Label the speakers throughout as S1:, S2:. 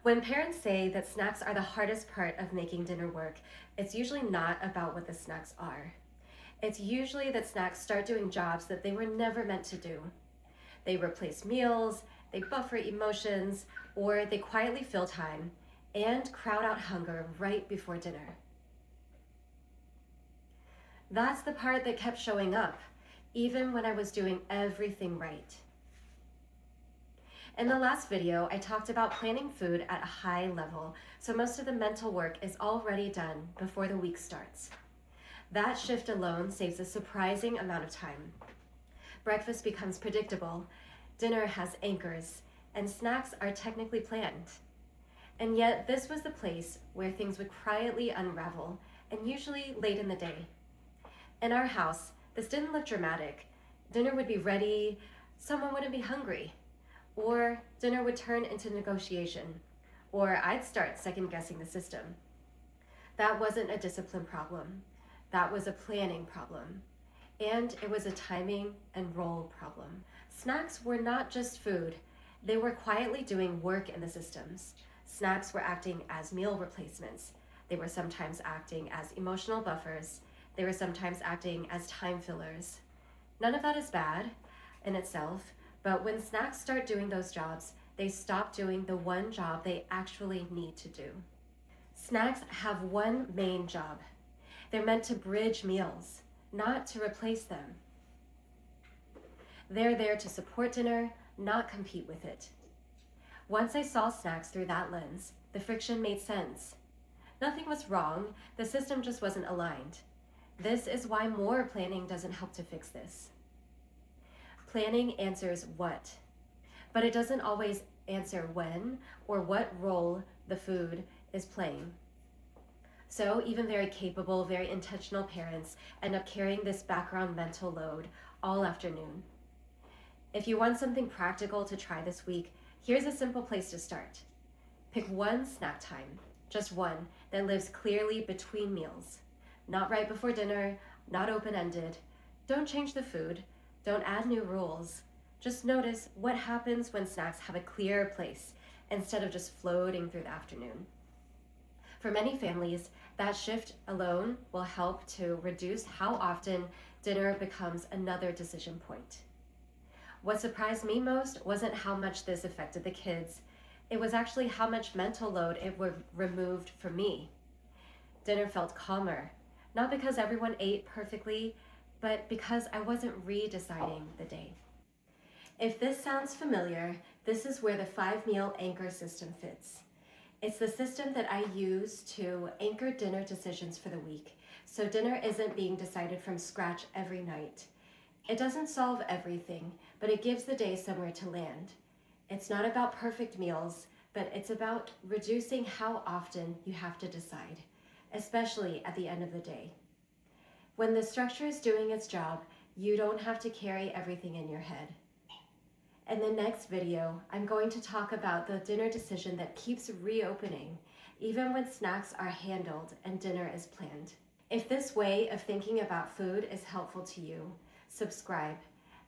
S1: When parents say that snacks are the hardest part of making dinner work, it's usually not about what the snacks are. It's usually that snacks start doing jobs that they were never meant to do. They replace meals, they buffer emotions, or they quietly fill time and crowd out hunger right before dinner. That's the part that kept showing up, even when I was doing everything right. In the last video, I talked about planning food at a high level, so most of the mental work is already done before the week starts. That shift alone saves a surprising amount of time. Breakfast becomes predictable, dinner has anchors, and snacks are technically planned. And yet, this was the place where things would quietly unravel, and usually late in the day. In our house, this didn't look dramatic. Dinner would be ready, someone wouldn't be hungry. Or dinner would turn into negotiation, or I'd start second-guessing the system. That wasn't a discipline problem. That was a planning problem. And it was a timing and role problem. Snacks were not just food. They were quietly doing work in the systems. Snacks were acting as meal replacements. They were sometimes acting as emotional buffers. They were sometimes acting as time fillers. None of that is bad in itself. But when snacks start doing those jobs, they stop doing the one job they actually need to do. Snacks have one main job. They're meant to bridge meals, not to replace them. They're there to support dinner, not compete with it. Once I saw snacks through that lens, the friction made sense. Nothing was wrong, the system just wasn't aligned. This is why more planning doesn't help to fix this. Planning answers what, but it doesn't always answer when or what role the food is playing. So even very capable, very intentional parents end up carrying this background mental load all afternoon. If you want something practical to try this week, here's a simple place to start. Pick one snack time, just one, that lives clearly between meals. Not right before dinner, not open-ended. Don't change the food. Don't add new rules. Just notice what happens when snacks have a clear place instead of just floating through the afternoon. For many families, that shift alone will help to reduce how often dinner becomes another decision point. What surprised me most wasn't how much this affected the kids. It was actually how much mental load it removed from me. Dinner felt calmer, not because everyone ate perfectly, but because I wasn't redeciding the day. If this sounds familiar, this is where the 5-meal anchor system fits. It's the system that I use to anchor dinner decisions for the week, so dinner isn't being decided from scratch every night. It doesn't solve everything, but it gives the day somewhere to land. It's not about perfect meals, but it's about reducing how often you have to decide, especially at the end of the day. When the structure is doing its job, you don't have to carry everything in your head. In the next video, I'm going to talk about the dinner decision that keeps reopening, even when snacks are handled and dinner is planned. If this way of thinking about food is helpful to you, subscribe.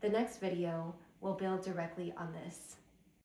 S1: The next video will build directly on this.